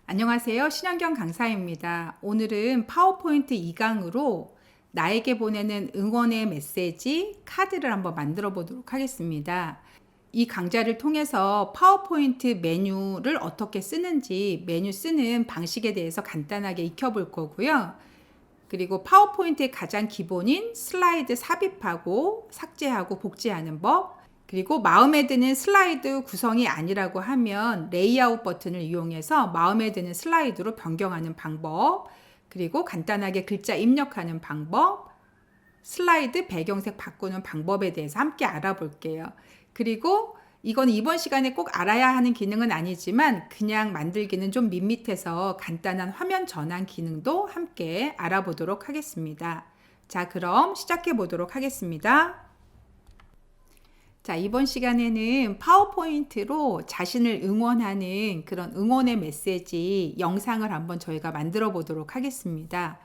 안녕하세요. 신현경 강사입니다. 오늘은 파워포인트 2강으로 나에게 보내는 응원의 메시지 카드를 한번 만들어 보도록 하겠습니다. 이 강좌를 통해서 파워포인트 메뉴를 어떻게 쓰는지 메뉴 쓰는 방식에 대해서 간단하게 익혀볼 거고요. 그리고 파워포인트의 가장 기본인 슬라이드 삽입하고 삭제하고 복제하는 법, 그리고 마음에 드는 슬라이드 구성이 아니라고 하면 레이아웃 버튼을 이용해서 마음에 드는 슬라이드로 변경하는 방법, 그리고 간단하게 글자 입력하는 방법, 슬라이드 배경색 바꾸는 방법에 대해서 함께 알아볼게요. 그리고 이건 이번 시간에 꼭 알아야 하는 기능은 아니지만 그냥 만들기는 좀 밋밋해서 간단한 화면 전환 기능도 함께 알아보도록 하겠습니다. 자, 그럼 시작해 보도록 하겠습니다. 자, 이번 시간에는 파워포인트로 자신을 응원하는 그런 응원의 메시지 영상을 한번 저희가 만들어 보도록 하겠습니다.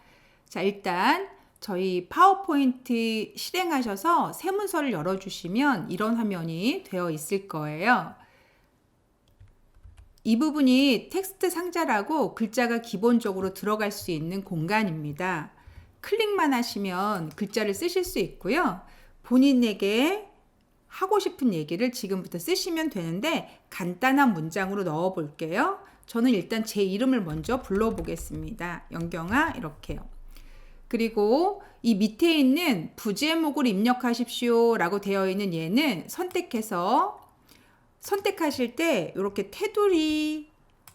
자, 일단 저희 파워포인트 실행하셔서 새 문서를 열어주시면 이런 화면이 되어 있을 거예요. 이 부분이 텍스트 상자라고 글자가 기본적으로 들어갈 수 있는 공간입니다. 클릭만 하시면 글자를 쓰실 수 있고요. 본인에게 하고 싶은 얘기를 지금부터 쓰시면 되는데 간단한 문장으로 넣어 볼게요. 저는 일단 제 이름을 먼저 불러 보겠습니다. 영경아, 이렇게요. 그리고 이 밑에 있는 부제목을 입력하십시오 라고 되어 있는 얘는 선택하실 때 이렇게 테두리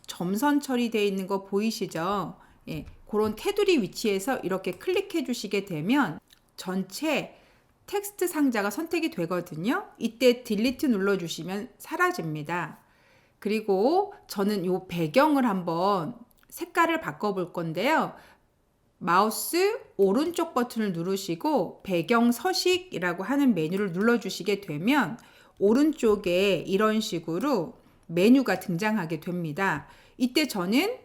점선 처리되어 있는 거 보이시죠? 예, 그런 테두리 위치에서 이렇게 클릭해 주시게 되면 전체 텍스트 상자가 선택이 되거든요. 이때 딜리트 눌러주시면 사라집니다. 그리고 저는 이 배경을 한번 색깔을 바꿔볼 건데요. 마우스 오른쪽 버튼을 누르시고 배경 서식이라고 하는 메뉴를 눌러주시게 되면 오른쪽에 이런 식으로 메뉴가 등장하게 됩니다. 이때 저는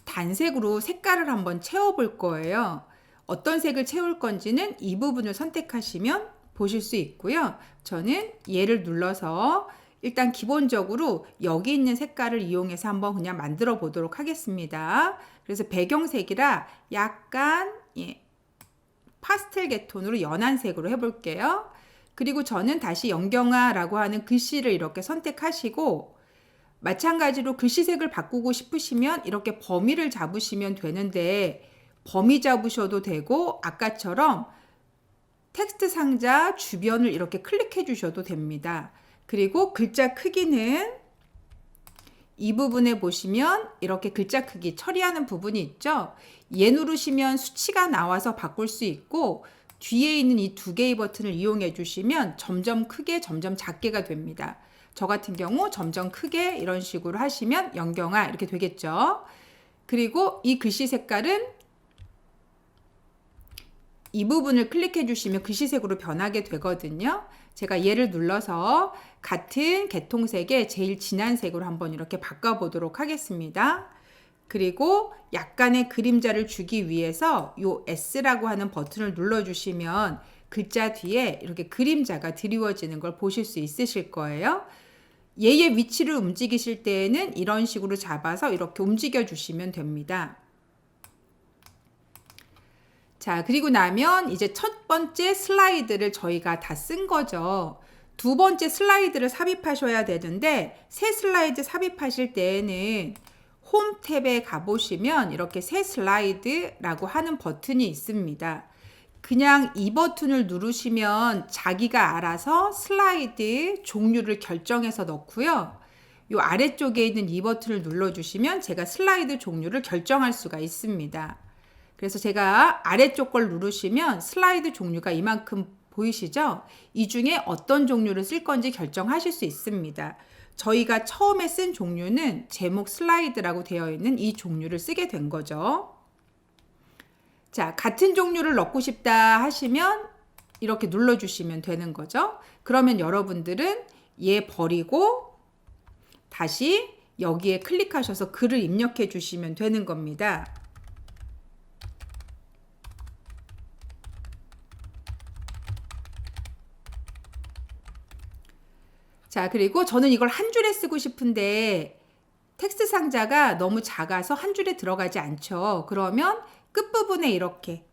단색으로 색깔을 한번 채워볼 거예요. 어떤 색을 채울 건지는 이 부분을 선택하시면 보실 수 있고요. 저는 얘를 눌러서 일단 기본적으로 여기 있는 색깔을 이용해서 한번 그냥 만들어 보도록 하겠습니다. 그래서 배경색이라 약간 파스텔 계톤으로 연한 색으로 해볼게요. 그리고 저는 다시 영경아라고 하는 글씨를 이렇게 선택하시고 마찬가지로 글씨색을 바꾸고 싶으시면 이렇게 범위를 잡으시면 되는데 범위 잡으셔도 되고 아까처럼 텍스트 상자 주변을 이렇게 클릭해 주셔도 됩니다. 그리고 글자 크기는 이 부분에 보시면 이렇게 글자 크기 처리하는 부분이 있죠. 얘 누르시면 수치가 나와서 바꿀 수 있고 뒤에 있는 이 두 개의 버튼을 이용해 주시면 점점 크게 점점 작게가 됩니다. 저 같은 경우 점점 크게 이런 식으로 하시면 영경아 이렇게 되겠죠. 그리고 이 글씨 색깔은 이 부분을 클릭해 주시면 글씨색으로 변하게 되거든요. 제가 얘를 눌러서 같은 계통색의 제일 진한 색으로 한번 이렇게 바꿔보도록 하겠습니다. 그리고 약간의 그림자를 주기 위해서 이 S라고 하는 버튼을 눌러주시면 글자 뒤에 이렇게 그림자가 드리워지는 걸 보실 수 있으실 거예요. 얘의 위치를 움직이실 때에는 이런 식으로 잡아서 이렇게 움직여 주시면 됩니다. 자, 그리고 나면 이제 첫 번째 슬라이드를 저희가 다 쓴 거죠. 두 번째 슬라이드를 삽입하셔야 되는데 새 슬라이드 삽입하실 때에는 홈 탭에 가보시면 이렇게 새 슬라이드라고 하는 버튼이 있습니다. 그냥 이 버튼을 누르시면 자기가 알아서 슬라이드 종류를 결정해서 넣고요. 이 아래쪽에 있는 이 버튼을 눌러주시면 제가 슬라이드 종류를 결정할 수가 있습니다. 그래서 제가 아래쪽 걸 누르시면 슬라이드 종류가 이만큼 보이시죠? 이 중에 어떤 종류를 쓸 건지 결정하실 수 있습니다. 저희가 처음에 쓴 종류는 제목 슬라이드라고 되어 있는 이 종류를 쓰게 된 거죠. 자, 같은 종류를 넣고 싶다 하시면 이렇게 눌러주시면 되는 거죠. 그러면 여러분들은 얘 버리고 다시 여기에 클릭하셔서 글을 입력해 주시면 되는 겁니다. 자, 그리고 저는 이걸 한 줄에 쓰고 싶은데 텍스트 상자가 너무 작아서 한 줄에 들어가지 않죠. 그러면 끝부분에 이렇게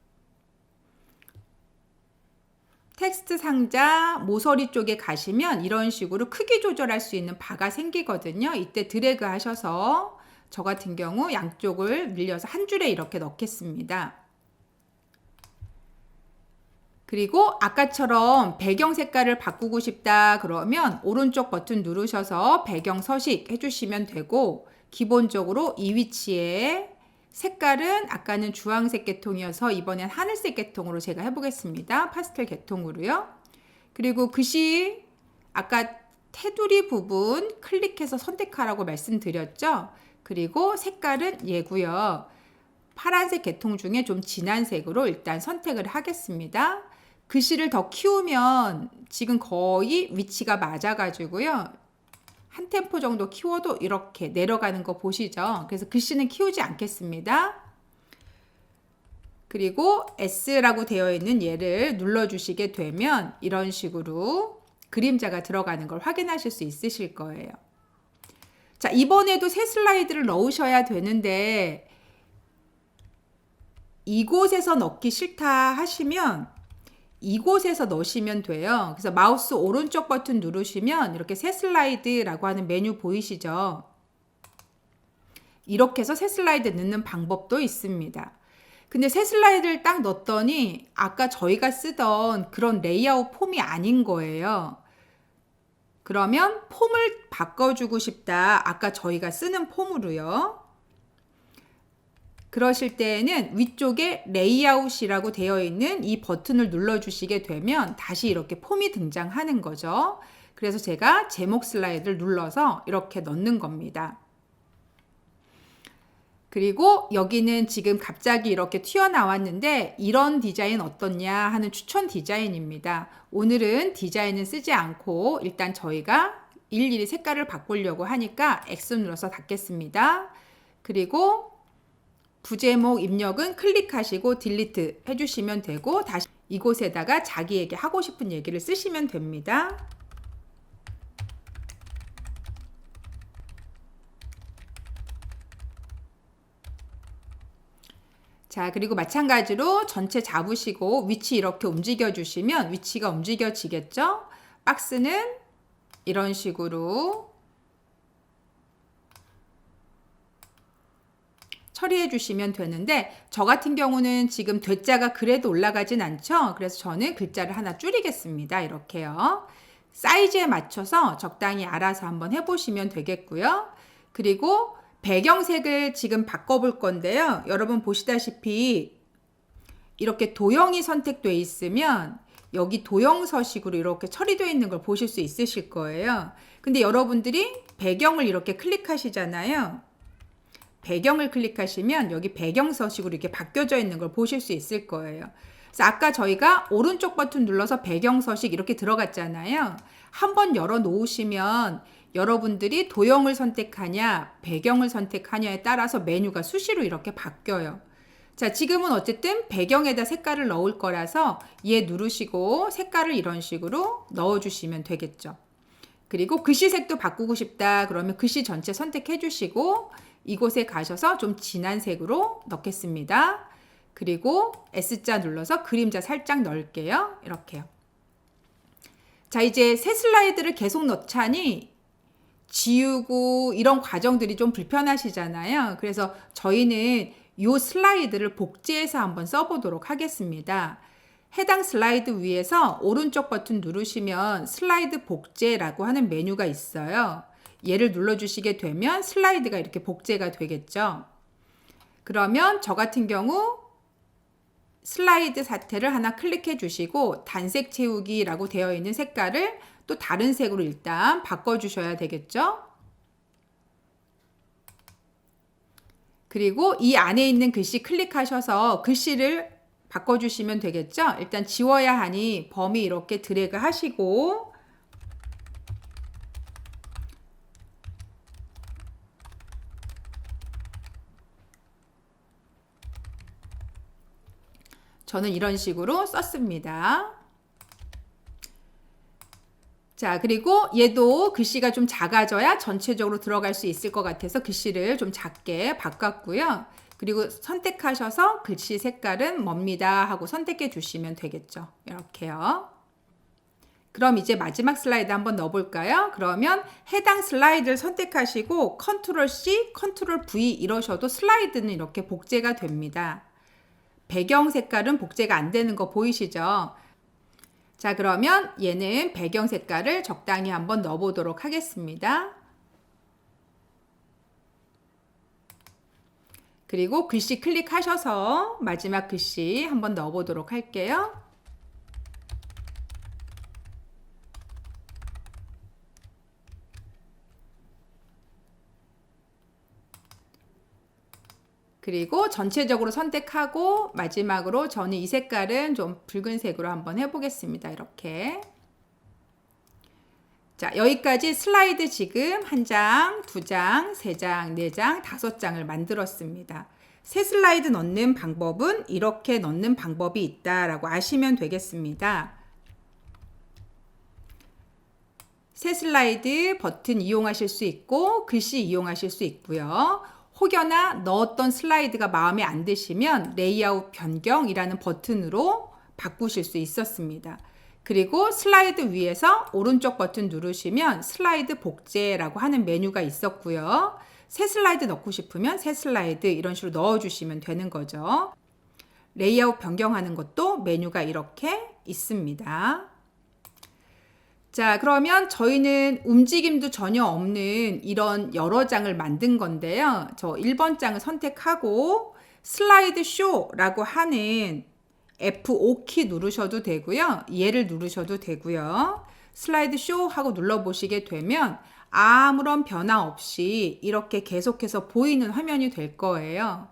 텍스트 상자 모서리 쪽에 가시면 이런 식으로 크기 조절할 수 있는 바가 생기거든요. 이때 드래그 하셔서 저 같은 경우 양쪽을 늘려서 한 줄에 이렇게 넣겠습니다. 그리고 아까처럼 배경 색깔을 바꾸고 싶다 그러면 오른쪽 버튼 누르셔서 배경 서식 해주시면 되고, 기본적으로 이 위치에 색깔은 아까는 주황색 계통이어서 이번엔 하늘색 계통으로 제가 해보겠습니다. 파스텔 계통으로요. 그리고 글씨 아까 테두리 부분 클릭해서 선택하라고 말씀드렸죠. 그리고 색깔은 얘고요. 파란색 계통 중에 좀 진한 색으로 일단 선택을 하겠습니다. 글씨를 더 키우면 지금 거의 위치가 맞아가지고요. 한 템포 정도 키워도 이렇게 내려가는 거 보시죠. 그래서 글씨는 키우지 않겠습니다. 그리고 S라고 되어 있는 얘를 눌러주시게 되면 이런 식으로 그림자가 들어가는 걸 확인하실 수 있으실 거예요. 자, 이번에도 새 슬라이드를 넣으셔야 되는데 이곳에서 넣기 싫다 하시면 이곳에서 넣으시면 돼요. 그래서 마우스 오른쪽 버튼 누르시면 이렇게 새 슬라이드라고 하는 메뉴 보이시죠? 이렇게 해서 새 슬라이드 넣는 방법도 있습니다. 근데 새 슬라이드를 딱 넣었더니 아까 저희가 쓰던 그런 레이아웃 폼이 아닌 거예요. 그러면 폼을 바꿔주고 싶다. 아까 저희가 쓰는 폼으로요. 그러실 때에는 위쪽에 레이아웃이라고 되어 있는 이 버튼을 눌러주시게 되면 다시 이렇게 폼이 등장하는 거죠. 그래서 제가 제목 슬라이드를 눌러서 이렇게 넣는 겁니다. 그리고 여기는 지금 갑자기 이렇게 튀어나왔는데 이런 디자인 어떻냐 하는 추천 디자인입니다. 오늘은 디자인은 쓰지 않고 일단 저희가 일일이 색깔을 바꾸려고 하니까 X 눌러서 닫겠습니다. 그리고 부제목 입력은 클릭하시고 딜리트 해주시면 되고 다시 이곳에다가 자기에게 하고 싶은 얘기를 쓰시면 됩니다. 자, 그리고 마찬가지로 전체 잡으시고 위치 이렇게 움직여 주시면 위치가 움직여지겠죠? 박스는 이런 식으로 처리해 주시면 되는데 저 같은 경우는 지금 대자가 그래도 올라가진 않죠. 그래서 저는 글자를 하나 줄이겠습니다. 이렇게요. 사이즈에 맞춰서 적당히 알아서 한번 해보시면 되겠고요. 그리고 배경색을 지금 바꿔볼 건데요. 여러분 보시다시피 이렇게 도형이 선택되어 있으면 여기 도형 서식으로 이렇게 처리되어 있는 걸 보실 수 있으실 거예요. 근데 여러분들이 배경을 이렇게 클릭하시잖아요. 배경을 클릭하시면 여기 배경 서식으로 이렇게 바뀌어져 있는 걸 보실 수 있을 거예요. 그래서 아까 저희가 오른쪽 버튼 눌러서 배경 서식 이렇게 들어갔잖아요. 한번 열어 놓으시면 여러분들이 도형을 선택하냐 배경을 선택하냐에 따라서 메뉴가 수시로 이렇게 바뀌어요. 자, 지금은 어쨌든 배경에다 색깔을 넣을 거라서 얘 누르시고 색깔을 이런 식으로 넣어주시면 되겠죠. 그리고 글씨색도 바꾸고 싶다 그러면 글씨 전체 선택해 주시고 이곳에 가셔서 좀 진한 색으로 넣겠습니다. 그리고 S자 눌러서 그림자 살짝 넣을게요. 이렇게요. 자, 이제 새 슬라이드를 계속 넣자니 지우고 이런 과정들이 좀 불편하시잖아요. 그래서 저희는 이 슬라이드를 복제해서 한번 써보도록 하겠습니다. 해당 슬라이드 위에서 오른쪽 버튼 누르시면 슬라이드 복제라고 하는 메뉴가 있어요. 얘를 눌러주시게 되면 슬라이드가 이렇게 복제가 되겠죠. 그러면 저 같은 경우 슬라이드 사태를 하나 클릭해 주시고 단색 채우기라고 되어 있는 색깔을 또 다른 색으로 일단 바꿔주셔야 되겠죠. 그리고 이 안에 있는 글씨 클릭하셔서 글씨를 바꿔주시면 되겠죠. 일단 지워야 하니 범위 이렇게 드래그 하시고 저는 이런 식으로 썼습니다. 자, 그리고 얘도 글씨가 좀 작아져야 전체적으로 들어갈 수 있을 것 같아서 글씨를 좀 작게 바꿨고요. 그리고 선택하셔서 글씨 색깔은 뭡니다 하고 선택해 주시면 되겠죠. 이렇게요. 그럼 이제 마지막 슬라이드 한번 넣어볼까요? 그러면 해당 슬라이드를 선택하시고 컨트롤 C, 컨트롤 V 이러셔도 슬라이드는 이렇게 복제가 됩니다. 배경 색깔은 복제가 안 되는 거 보이시죠? 자, 그러면 얘는 배경 색깔을 적당히 한번 넣어보도록 하겠습니다. 그리고 글씨 클릭하셔서 마지막 글씨 한번 넣어보도록 할게요. 그리고 전체적으로 선택하고 마지막으로 저는 이 색깔은 좀 붉은색으로 한번 해보겠습니다. 이렇게. 자, 여기까지 슬라이드 지금 1장, 2장, 3장, 4장, 5장을 만들었습니다. 새 슬라이드 넣는 방법은 이렇게 넣는 방법이 있다라고 아시면 되겠습니다. 새 슬라이드 버튼 이용하실 수 있고 글씨 이용하실 수 있고요. 혹여나 넣었던 슬라이드가 마음에 안 드시면 레이아웃 변경이라는 버튼으로 바꾸실 수 있었습니다. 그리고 슬라이드 위에서 오른쪽 버튼 누르시면 슬라이드 복제라고 하는 메뉴가 있었고요. 새 슬라이드 넣고 싶으면 새 슬라이드 이런 식으로 넣어주시면 되는 거죠. 레이아웃 변경하는 것도 메뉴가 이렇게 있습니다. 자, 그러면 저희는 움직임도 전혀 없는 이런 여러 장을 만든 건데요. 저 1번 장을 선택하고 슬라이드 쇼라고 하는 F5키 누르셔도 되고요. 얘를 누르셔도 되고요. 슬라이드 쇼 하고 눌러보시게 되면 아무런 변화 없이 이렇게 계속해서 보이는 화면이 될 거예요.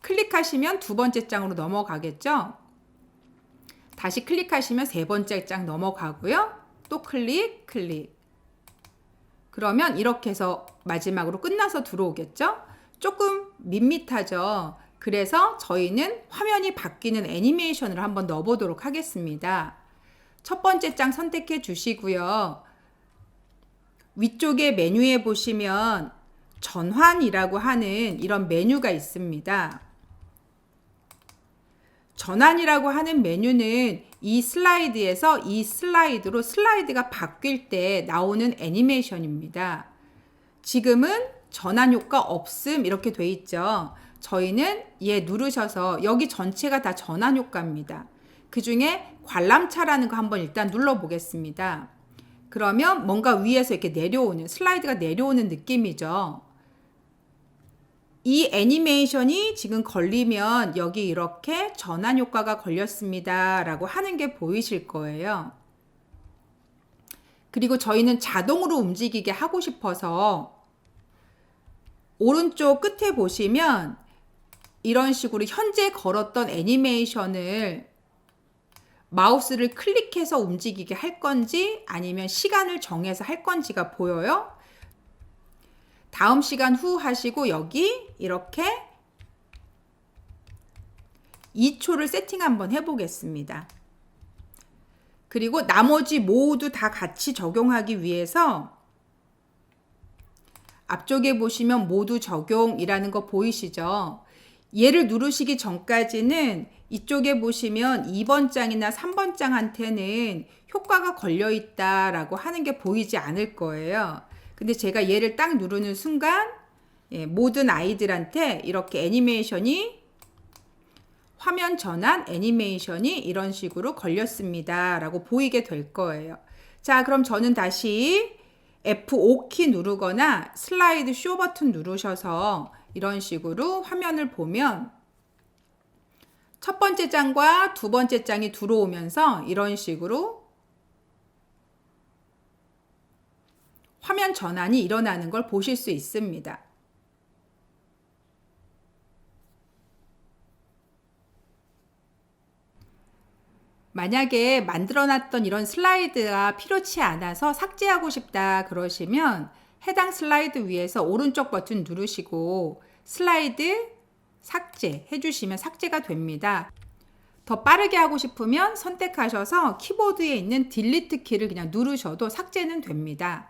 클릭하시면 두 번째 장으로 넘어가겠죠. 다시 클릭하시면 세 번째 장 넘어가고요. 또 클릭. 그러면 이렇게 해서 마지막으로 끝나서 들어오겠죠? 조금 밋밋하죠? 그래서 저희는 화면이 바뀌는 애니메이션을 한번 넣어보도록 하겠습니다. 첫 번째 장 선택해 주시고요. 위쪽에 메뉴에 보시면 전환이라고 하는 이런 메뉴가 있습니다. 전환이라고 하는 메뉴는 이 슬라이드에서 이 슬라이드로 슬라이드가 바뀔 때 나오는 애니메이션입니다. 지금은 전환 효과 없음 이렇게 돼 있죠. 저희는 얘 누르셔서 여기 전체가 다 전환 효과입니다. 그 중에 관람차라는 거 한번 일단 눌러 보겠습니다. 그러면 뭔가 위에서 이렇게 내려오는 슬라이드가 내려오는 느낌이죠. 이 애니메이션이 지금 걸리면 여기 이렇게 전환 효과가 걸렸습니다 라고 하는 게 보이실 거예요. 그리고 저희는 자동으로 움직이게 하고 싶어서 오른쪽 끝에 보시면 이런 식으로 현재 걸었던 애니메이션을 마우스를 클릭해서 움직이게 할 건지 아니면 시간을 정해서 할 건지가 보여요. 다음 시간 후 하시고 여기 이렇게 2초를 세팅 한번 해보겠습니다. 그리고 나머지 모두 다 같이 적용하기 위해서 앞쪽에 보시면 모두 적용이라는 거 보이시죠? 얘를 누르시기 전까지는 이쪽에 보시면 2번 장이나 3번 장한테는 효과가 걸려 있다라고 하는 게 보이지 않을 거예요. 근데 제가 얘를 딱 누르는 순간 모든 아이들한테 이렇게 애니메이션이 화면 전환 애니메이션이 이런 식으로 걸렸습니다 라고 보이게 될 거예요. 자, 그럼 저는 다시 F5키 누르거나 슬라이드 쇼 버튼 누르셔서 이런 식으로 화면을 보면 첫 번째 장과 두 번째 장이 들어오면서 이런 식으로 화면 전환이 일어나는 걸 보실 수 있습니다. 만약에 만들어놨던 이런 슬라이드가 필요치 않아서 삭제하고 싶다 그러시면 해당 슬라이드 위에서 오른쪽 버튼 누르시고 슬라이드 삭제 해주시면 삭제가 됩니다. 더 빠르게 하고 싶으면 선택하셔서 키보드에 있는 딜리트 키를 그냥 누르셔도 삭제는 됩니다.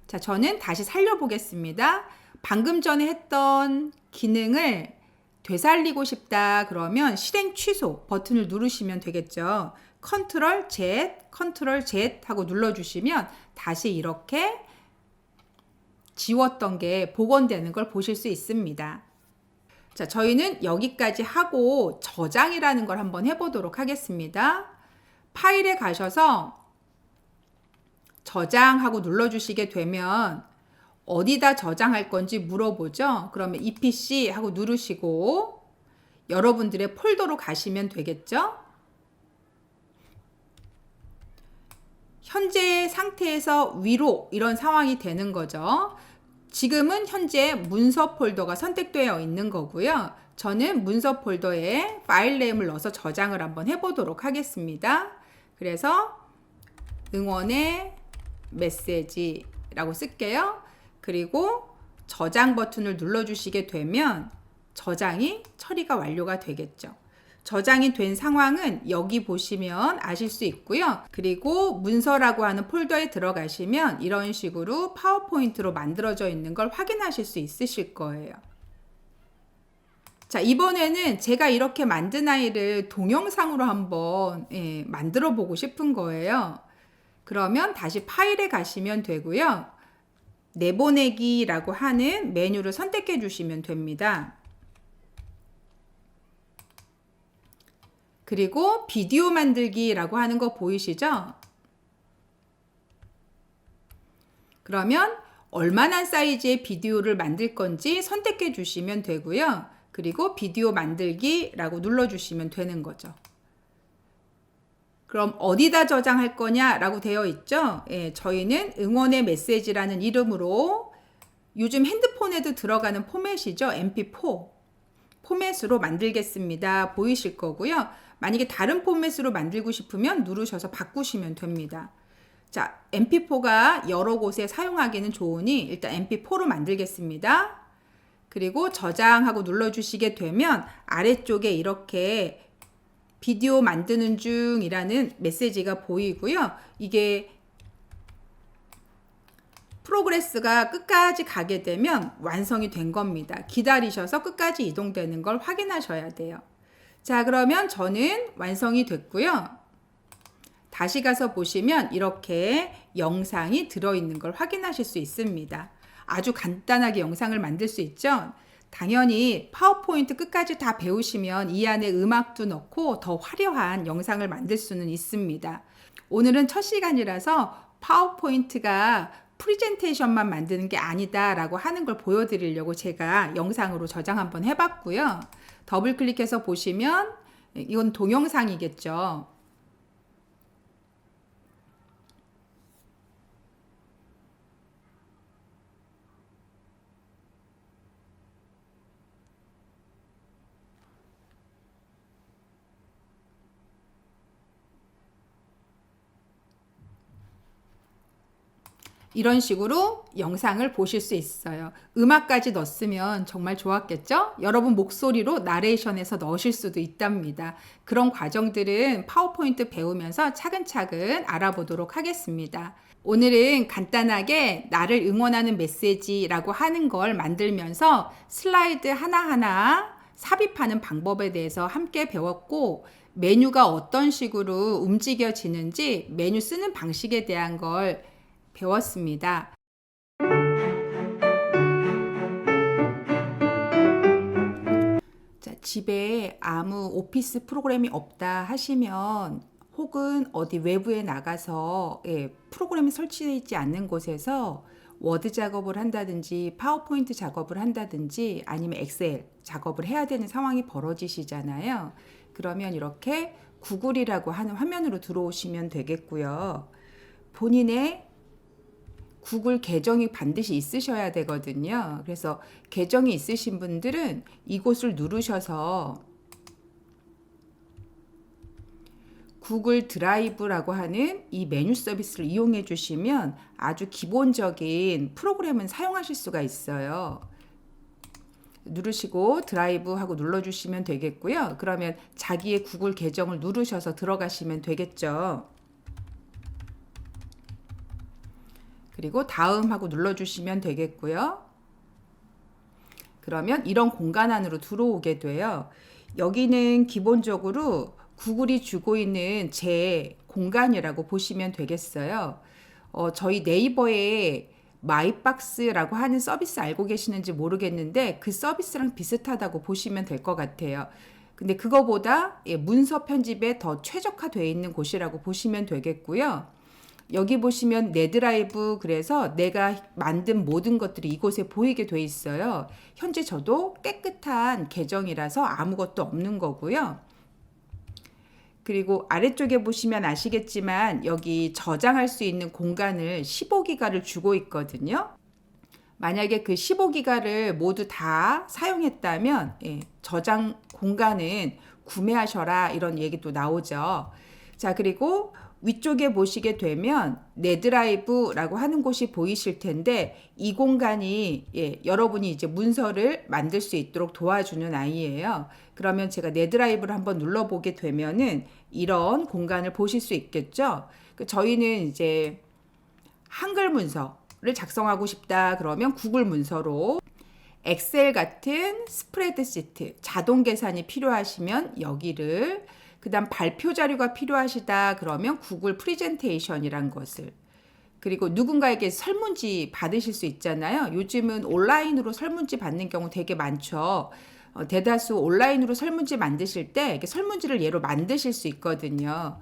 자, 저는 다시 살려보겠습니다. 방금 전에 했던 기능을 되살리고 싶다 그러면 실행 취소 버튼을 누르시면 되겠죠. 컨트롤 Z 하고 눌러주시면 다시 이렇게 지웠던 게 복원되는 걸 보실 수 있습니다. 자, 저희는 여기까지 하고 저장이라는 걸 한번 해보도록 하겠습니다. 파일에 가셔서 저장하고 눌러주시게 되면 어디다 저장할 건지 물어보죠. 그러면 EPC 하고 누르시고 여러분들의 폴더로 가시면 되겠죠. 현재의 상태에서 위로 이런 상황이 되는 거죠. 지금은 현재 문서 폴더가 선택되어 있는 거고요. 저는 문서 폴더에 파일 네임을 넣어서 저장을 한번 해보도록 하겠습니다. 그래서 응원의 메시지라고 쓸게요. 그리고 저장 버튼을 눌러주시게 되면 저장이 처리가 완료가 되겠죠. 저장이 된 상황은 여기 보시면 아실 수 있고요. 그리고 문서라고 하는 폴더에 들어가시면 이런 식으로 파워포인트로 만들어져 있는 걸 확인하실 수 있으실 거예요. 자, 이번에는 제가 이렇게 만든 아이를 동영상으로 한번 만들어 보고 싶은 거예요. 그러면 다시 파일에 가시면 되고요. 내보내기라고 하는 메뉴를 선택해 주시면 됩니다. 그리고 비디오 만들기라고 하는 거 보이시죠? 그러면 얼마나 사이즈의 비디오를 만들 건지 선택해 주시면 되고요. 그리고 비디오 만들기라고 눌러주시면 되는 거죠. 그럼 어디다 저장할 거냐라고 되어 있죠? 저희는 응원의 메시지라는 이름으로 요즘 핸드폰에도 들어가는 포맷이죠. MP4 포맷으로 만들겠습니다. 보이실 거고요. 만약에 다른 포맷으로 만들고 싶으면 누르셔서 바꾸시면 됩니다. 자, MP4가 여러 곳에 사용하기는 좋으니 일단 MP4로 만들겠습니다. 그리고 저장하고 눌러주시게 되면 아래쪽에 이렇게 비디오 만드는 중이라는 메시지가 보이고요. 이게 프로그레스가 끝까지 가게 되면 완성이 된 겁니다. 기다리셔서 끝까지 이동되는 걸 확인하셔야 돼요. 자, 그러면 저는 완성이 됐고요. 다시 가서 보시면 이렇게 영상이 들어있는 걸 확인하실 수 있습니다. 아주 간단하게 영상을 만들 수 있죠. 당연히 파워포인트 끝까지 다 배우시면 이 안에 음악도 넣고 더 화려한 영상을 만들 수는 있습니다. 오늘은 첫 시간이라서 파워포인트가 프레젠테이션만 만드는 게 아니다 라고 하는 걸 보여드리려고 제가 영상으로 저장 한번 해봤고요. 더블 클릭해서 보시면 이건 동영상이겠죠. 이런 식으로 영상을 보실 수 있어요. 음악까지 넣었으면 정말 좋았겠죠? 여러분 목소리로 나레이션해서 넣으실 수도 있답니다. 그런 과정들은 파워포인트 배우면서 차근차근 알아보도록 하겠습니다. 오늘은 간단하게 나를 응원하는 메시지라고 하는 걸 만들면서 슬라이드 하나하나 삽입하는 방법에 대해서 함께 배웠고, 메뉴가 어떤 식으로 움직여지는지 메뉴 쓰는 방식에 대한 걸 배웠습니다. 자, 집에 아무 오피스 프로그램이 없다 하시면 혹은 어디 외부에 나가서 프로그램이 설치되어 있지 않는 곳에서 워드 작업을 한다든지 파워포인트 작업을 한다든지 아니면 엑셀 작업을 해야 되는 상황이 벌어지시잖아요. 그러면 이렇게 구글이라고 하는 화면으로 들어오시면 되겠고요. 본인의 구글 계정이 반드시 있으셔야 되거든요. 그래서 계정이 있으신 분들은 이곳을 누르셔서 구글 드라이브라고 하는 이 메뉴 서비스를 이용해 주시면 아주 기본적인 프로그램은 사용하실 수가 있어요. 누르시고 드라이브 하고 눌러주시면 되겠고요. 그러면 자기의 구글 계정을 누르셔서 들어가시면 되겠죠. 그리고 다음 하고 눌러주시면 되겠고요. 그러면 이런 공간 안으로 들어오게 돼요. 여기는 기본적으로 구글이 주고 있는 제 공간이라고 보시면 되겠어요. 저희 네이버에 마이박스라고 하는 서비스 알고 계시는지 모르겠는데 그 서비스랑 비슷하다고 보시면 될 것 같아요. 근데 그거보다 문서 편집에 더 최적화되어 있는 곳이라고 보시면 되겠고요. 여기 보시면 내 드라이브, 그래서 내가 만든 모든 것들이 이곳에 보이게 돼 있어요. 현재 저도 깨끗한 계정이라서 아무것도 없는 거고요. 그리고 아래쪽에 보시면 아시겠지만 여기 저장할 수 있는 공간을 15기가를 주고 있거든요. 만약에 그 15기가를 모두 다 사용했다면 저장 공간은 구매하셔라 이런 얘기도 나오죠. 자, 그리고 위쪽에 보시게 되면 내 드라이브라고 하는 곳이 보이실 텐데 이 공간이 여러분이 이제 문서를 만들 수 있도록 도와주는 아이예요. 그러면 제가 내 드라이브를 한번 눌러보게 되면은 이런 공간을 보실 수 있겠죠. 저희는 이제 한글 문서를 작성하고 싶다 그러면 구글 문서로, 엑셀 같은 스프레드시트 자동 계산이 필요하시면 여기를, 그 다음 발표 자료가 필요하시다 그러면 구글 프레젠테이션이란 것을, 그리고 누군가에게 설문지 받으실 수 있잖아요. 요즘은 온라인으로 설문지 받는 경우 되게 많죠. 대다수 온라인으로 설문지 만드실 때 이렇게 설문지를 얘로 만드실 수 있거든요.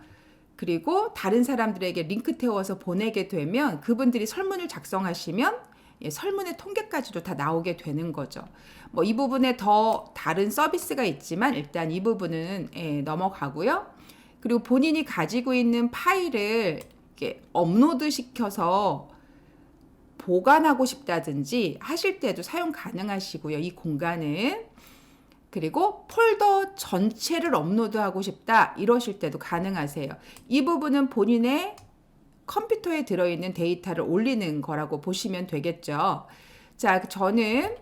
그리고 다른 사람들에게 링크 태워서 보내게 되면 그분들이 설문을 작성하시면 설문의 통계까지도 다 나오게 되는 거죠. 뭐 이 부분에 더 다른 서비스가 있지만 일단 이 부분은 넘어가고요. 그리고 본인이 가지고 있는 파일을 이렇게 업로드 시켜서 보관하고 싶다든지 하실 때도 사용 가능하시고요. 이 공간은. 그리고 폴더 전체를 업로드하고 싶다 이러실 때도 가능하세요. 이 부분은 본인의 컴퓨터에 들어있는 데이터를 올리는 거라고 보시면 되겠죠. 자, 저는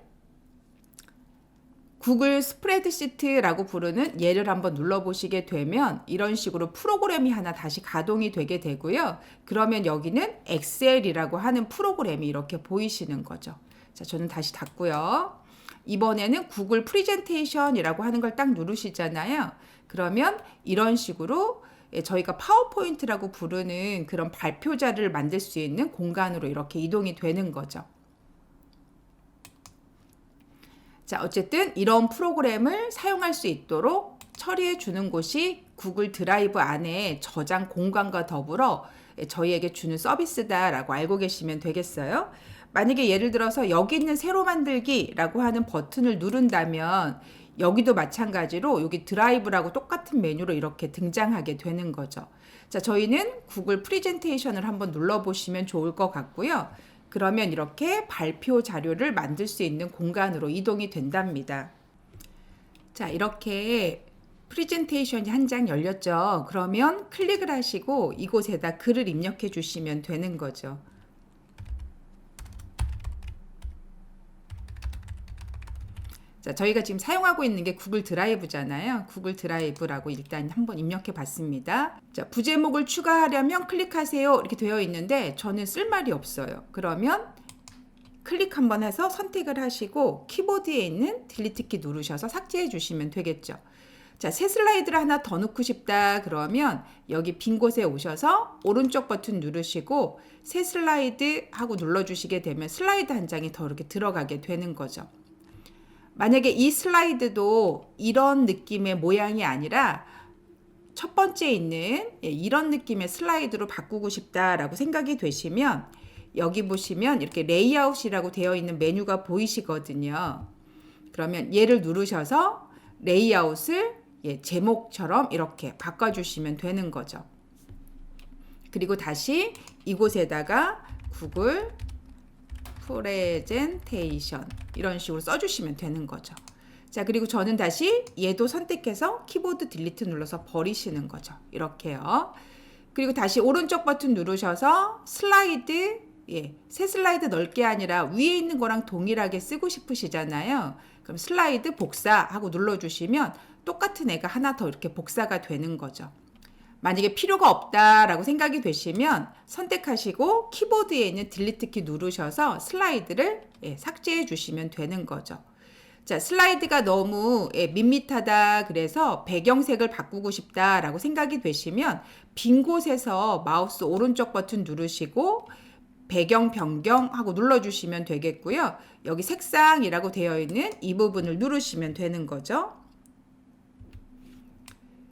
구글 스프레드시트라고 부르는 얘를 한번 눌러보시게 되면 이런 식으로 프로그램이 하나 다시 가동이 되게 되고요. 그러면 여기는 엑셀이라고 하는 프로그램이 이렇게 보이시는 거죠. 자, 저는 다시 닫고요. 이번에는 구글 프레젠테이션이라고 하는 걸 딱 누르시잖아요. 그러면 이런 식으로 저희가 파워포인트라고 부르는 그런 발표자를 만들 수 있는 공간으로 이렇게 이동이 되는 거죠. 자, 어쨌든 이런 프로그램을 사용할 수 있도록 처리해 주는 곳이 구글 드라이브 안에 저장 공간과 더불어 저희에게 주는 서비스다라고 알고 계시면 되겠어요. 만약에 예를 들어서 여기 있는 새로 만들기라고 하는 버튼을 누른다면 여기도 마찬가지로 여기 드라이브라고 똑같은 메뉴로 이렇게 등장하게 되는 거죠. 자, 저희는 구글 프레젠테이션을 한번 눌러보시면 좋을 것 같고요. 그러면 이렇게 발표 자료를 만들 수 있는 공간으로 이동이 된답니다. 자, 이렇게 프레젠테이션이 한 장 열렸죠. 그러면 클릭을 하시고 이곳에다 글을 입력해 주시면 되는 거죠. 자, 저희가 지금 사용하고 있는 게 구글 드라이브잖아요. 구글 드라이브라고 일단 한번 입력해 봤습니다. 자, 부제목을 추가하려면 클릭하세요 이렇게 되어 있는데 저는 쓸 말이 없어요. 그러면 클릭 한번 해서 선택을 하시고 키보드에 있는 딜리트 키 누르셔서 삭제해 주시면 되겠죠. 자, 새 슬라이드를 하나 더 넣고 싶다 그러면 여기 빈 곳에 오셔서 오른쪽 버튼 누르시고 새 슬라이드 하고 눌러주시게 되면 슬라이드 한 장이 더 이렇게 들어가게 되는 거죠. 만약에 이 슬라이드도 이런 느낌의 모양이 아니라 첫 번째 있는 이런 느낌의 슬라이드로 바꾸고 싶다라고 생각이 되시면 여기 보시면 이렇게 레이아웃이라고 되어 있는 메뉴가 보이시거든요. 그러면 얘를 누르셔서 레이아웃을 제목처럼 이렇게 바꿔주시면 되는 거죠. 그리고 다시 이곳에다가 구글 프레젠테이션 이런 식으로 써주시면 되는 거죠. 자, 그리고 저는 다시 얘도 선택해서 키보드 딜리트 눌러서 버리시는 거죠. 이렇게요. 그리고 다시 오른쪽 버튼 누르셔서 슬라이드 새 슬라이드 넣을 게 아니라 위에 있는 거랑 동일하게 쓰고 싶으시잖아요. 그럼 슬라이드 복사하고 눌러주시면 똑같은 애가 하나 더 이렇게 복사가 되는 거죠. 만약에 필요가 없다라고 생각이 되시면 선택하시고 키보드에 있는 딜리트 키 누르셔서 슬라이드를 삭제해 주시면 되는 거죠. 자, 슬라이드가 너무 밋밋하다 그래서 배경색을 바꾸고 싶다라고 생각이 되시면 빈 곳에서 마우스 오른쪽 버튼 누르시고 배경 변경하고 눌러주시면 되겠고요. 여기 색상이라고 되어 있는 이 부분을 누르시면 되는 거죠.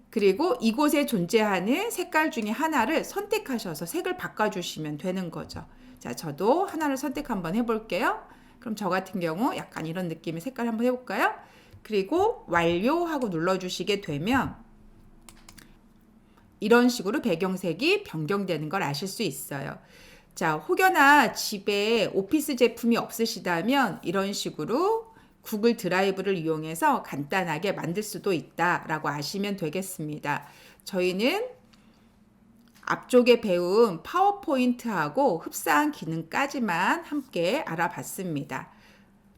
그리고 이곳에 존재하는 색깔 중에 하나를 선택하셔서 색을 바꿔주시면 되는 거죠. 자, 저도 하나를 선택 한번 해볼게요. 그럼 저 같은 경우 약간 이런 느낌의 색깔 한번 해볼까요? 그리고 완료하고 눌러주시게 되면 이런 식으로 배경색이 변경되는 걸 아실 수 있어요. 자, 혹여나 집에 오피스 제품이 없으시다면 이런 식으로 구글 드라이브를 이용해서 간단하게 만들 수도 있다라고 아시면 되겠습니다. 저희는 앞쪽에 배운 파워포인트하고 흡사한 기능까지만 함께 알아봤습니다.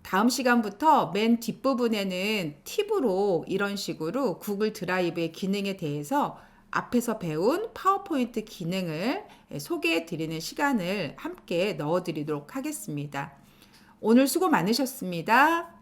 다음 시간부터 맨 뒷부분에는 팁으로 이런 식으로 구글 드라이브의 기능에 대해서 앞에서 배운 파워포인트 기능을 소개해 드리는 시간을 함께 넣어 드리도록 하겠습니다. 오늘 수고 많으셨습니다.